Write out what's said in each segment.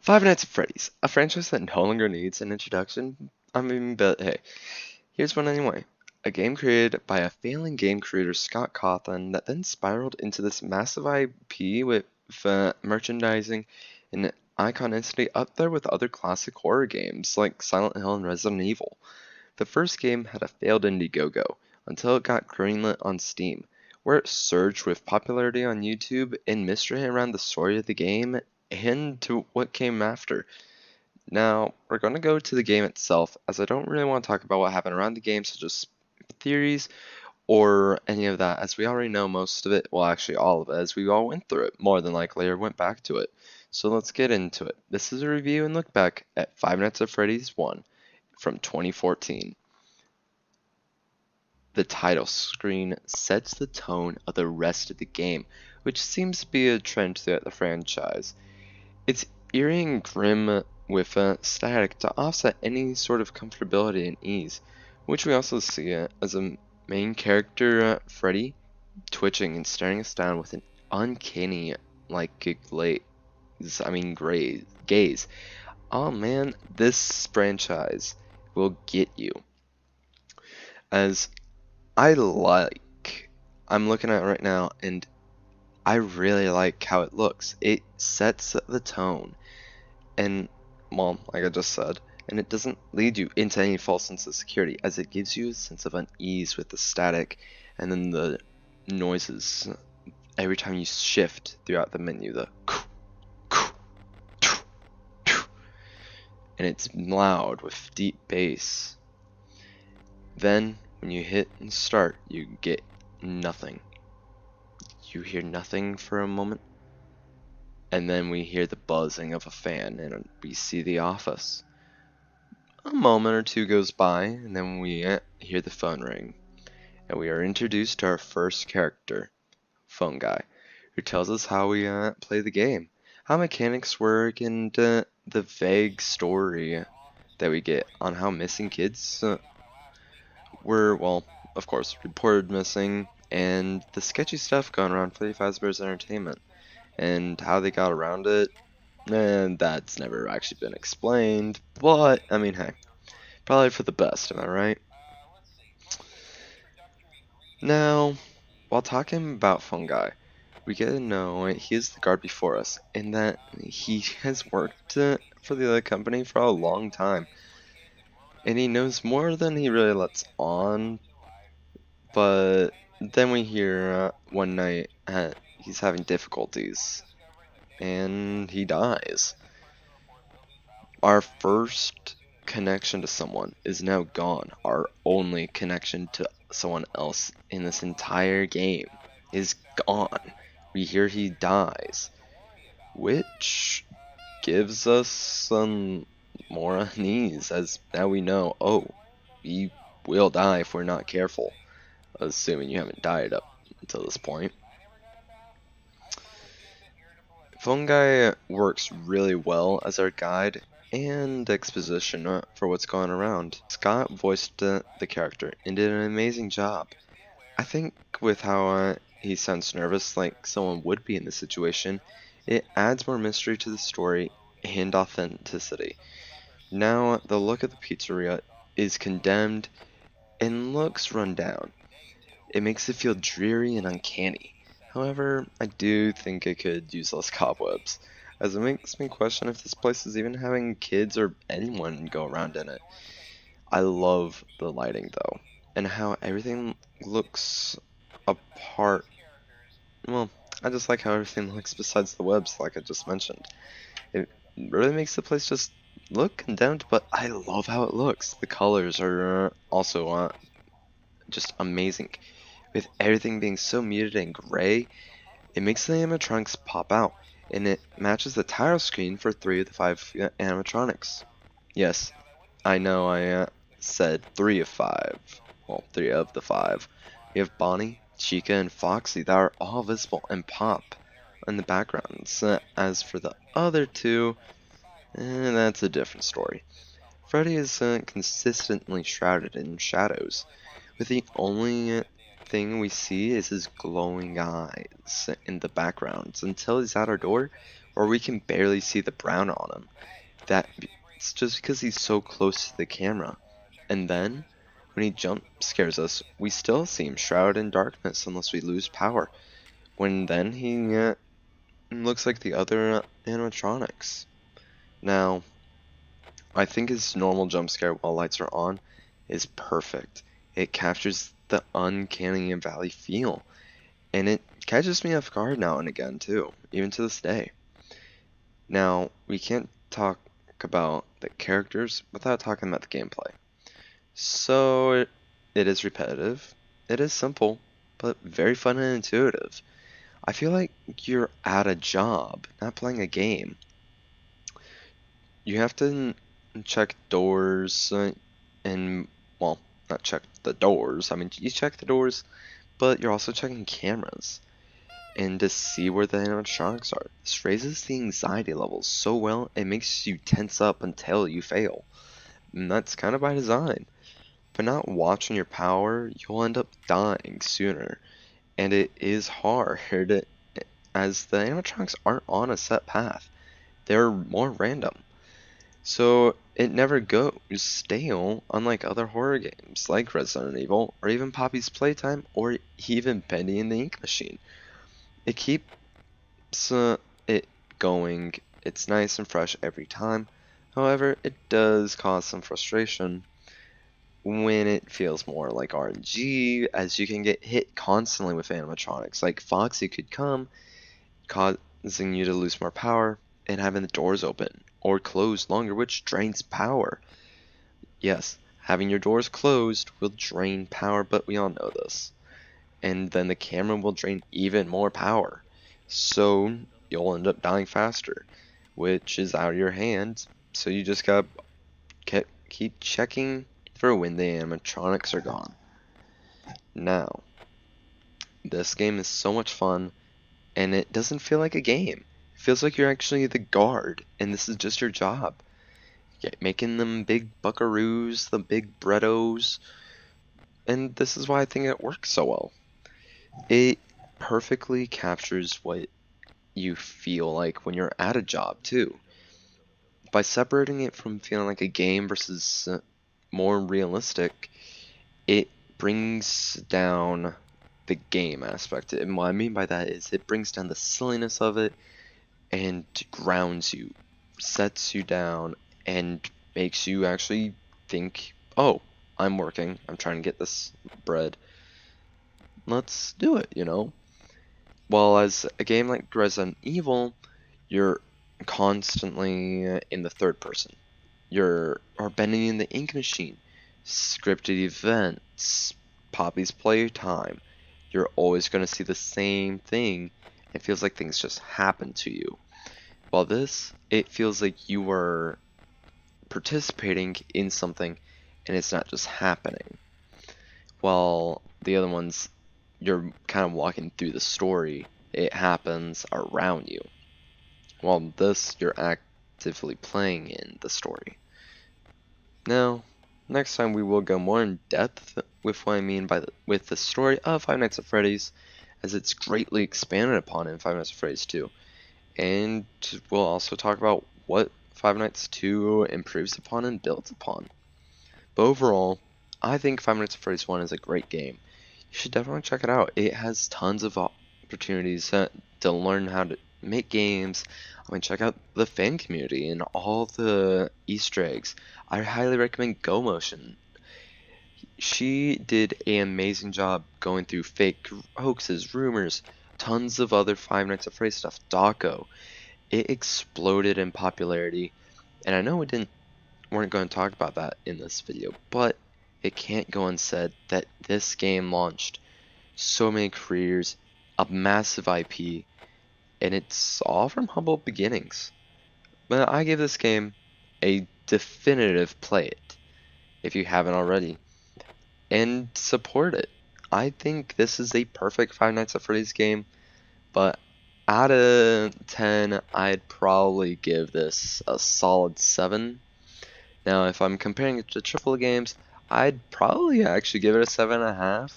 Five Nights at Freddy's, a franchise that no longer needs an introduction. But hey, here's one anyway. A game created by a failing game creator, Scott Cawthon, that then spiraled into this massive IP with merchandising and iconicity up there with other classic horror games like Silent Hill and Resident Evil. The first game had a failed Indiegogo until it got greenlit on Steam, where it surged with popularity on YouTube and mystery around the story of the game and to what came after. Now, we're going to go to the game itself, as I don't really want to talk about what happened around the game, such as theories or any of that, as we already know most of it, well, actually all of it, as we all went through it, more than likely, or went back to it. So let's get into it. This is a review and look back at Five Nights at Freddy's 1 from 2014. The title screen sets the tone of the rest of the game, which seems to be a trend throughout the franchise. It's eerie and grim with static to offset any sort of comfortability and ease, which we also see as a main character, Freddy, twitching and staring us down with an uncanny, gaze. Oh man, this franchise will get you. As I like, I'm looking at it right now, and I really like how it looks. It sets the tone, and, well, like I just said, and it doesn't lead you into any false sense of security, as it gives you a sense of unease with the static and then the noises every time you shift throughout the menu, and it's loud with deep bass. Then, when you hit and start, you get nothing. You hear nothing for a moment, and then we hear the buzzing of a fan, and we see the office. A moment or two goes by, and then we hear the phone ring, and we are introduced to our first character, Phone Guy, who tells us how we play the game, how mechanics work, and the vague story that we get on how missing kids were, well, of course, reported missing, and the sketchy stuff going around Freddy Fazbear's Entertainment, and how they got around it, and that's never actually been explained, but, I mean, hey, probably for the best, am I right? Now, while talking about Fungi, we get to know he is the guard before us, and that he has worked for the other company for a long time, and he knows more than he really lets on. But then we hear one night he's having difficulties and he dies. Our first connection to someone is now gone. Our only connection to someone else in this entire game is gone. We hear he dies, which gives us some more unease, as now we know, oh, we will die if we're not careful. Assuming you haven't died up until this point. Fungi works really well as our guide and exposition for what's going around. Scott voiced the character and did an amazing job. I think with how he sounds nervous like someone would be in this situation, it adds more mystery to the story and authenticity. Now, the look of the pizzeria is condemned and looks run down. It makes it feel dreary and uncanny. However, I do think it could use less cobwebs, as it makes me question if this place is even having kids or anyone go around in it. I love the lighting though, and how everything looks apart. Well, I just like how everything looks besides the webs, like I just mentioned. It really makes the place just look condemned, but I love how it looks. The colors are also just amazing. With everything being so muted and gray, it makes the animatronics pop out, and it matches the title screen for 3 of the 5 animatronics. Yes, I know I said 3 of 5. Well, 3 of the 5. We have Bonnie, Chica, and Foxy that are all visible and pop in the backgrounds. As for the other 2, that's a different story. Freddy is consistently shrouded in shadows, with the only thing we see is his glowing eyes in the background until he's at our door, or we can barely see the brown on him. It's just because he's so close to the camera. And then, when he jump scares us, we still see him shrouded in darkness unless we lose power. When then he looks like the other animatronics. Now, I think his normal jump scare while lights are on is perfect. It captures the uncanny valley feel, and it catches me off guard now and again too, even to this day. Now, we can't talk about the characters without talking about the gameplay. So, it is repetitive, it is simple, but very fun and intuitive. I feel like you're at a job, not playing a game. You have to check doors and, well, not check the doors. I mean, you check the doors, but you're also checking cameras and to see where the animatronics are. This raises the anxiety levels so well, it makes you tense up until you fail. And that's kind of by design. By not watching your power, you'll end up dying sooner. And it is hard as the animatronics aren't on a set path. They're more random. So it never goes stale, unlike other horror games like Resident Evil, or even Poppy's Playtime, or even Bendy and the Ink Machine. It keeps it going. It's nice and fresh every time. However, it does cause some frustration when it feels more like RNG, as you can get hit constantly with animatronics. Like Foxy could come, causing you to lose more power, and having the doors open or closed longer, which drains power. Yes, having your doors closed will drain power, but we all know this. And then the camera will drain even more power. So you'll end up dying faster, which is out of your hands. So you just gotta keep checking for when the animatronics are gone. Now, this game is so much fun, and it doesn't feel like a game. It feels like you're actually the guard, and this is just your job. Making them big buckaroos, the big brettos, and this is why I think it works so well. It perfectly captures what you feel like when you're at a job, too. By separating it from feeling like a game versus more realistic, it brings down the game aspect. And what I mean by that is it brings down the silliness of it and grounds you, sets you down, and makes you actually think, oh, I'm working, I'm trying to get this bread. Let's do it, you know? While as a game like Resident Evil, you're constantly in the third person. Or bending in the ink machine, scripted events, Poppy's playtime. You're always going to see the same thing. It feels like things just happen to you. While this, it feels like you are participating in something and it's not just happening. While the other ones, you're kind of walking through the story, it happens around you. While this, you're actively playing in the story. Now, next time we will go more in depth with what I mean by with the story of Five Nights at Freddy's, as it's greatly expanded upon in Five Nights at Freddy's 2. And we'll also talk about what Five Nights 2 improves upon and builds upon. But overall, I think Five Nights at Freddy's 1 is a great game. You should definitely check it out. It has tons of opportunities to learn how to make games. I mean, check out the fan community and all the Easter eggs. I highly recommend GoMotion. She did an amazing job going through fake hoaxes, rumors, tons of other Five Nights at Freddy's stuff. Daco, it exploded in popularity, and I know weren't going to talk about that in this video, but it can't go unsaid that this game launched so many careers, a massive IP, and it's all from humble beginnings. But I give this game a definitive play it if you haven't already, and support it. I think this is a perfect Five Nights at Freddy's game, but out of 10, I'd probably give this a solid 7. Now, if I'm comparing it to AAA games, I'd probably actually give it a 7.5,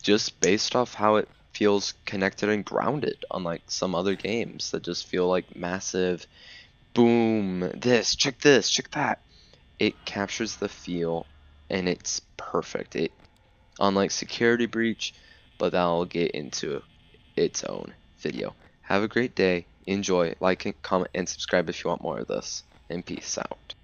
just based off how it feels connected and grounded, unlike some other games that just feel like massive boom, this, check that. It captures the feel and it's perfect. Unlike Security Breach, but that'll get into its own video. Have a great day. Enjoy. Like, comment, and subscribe if you want more of this. And peace out.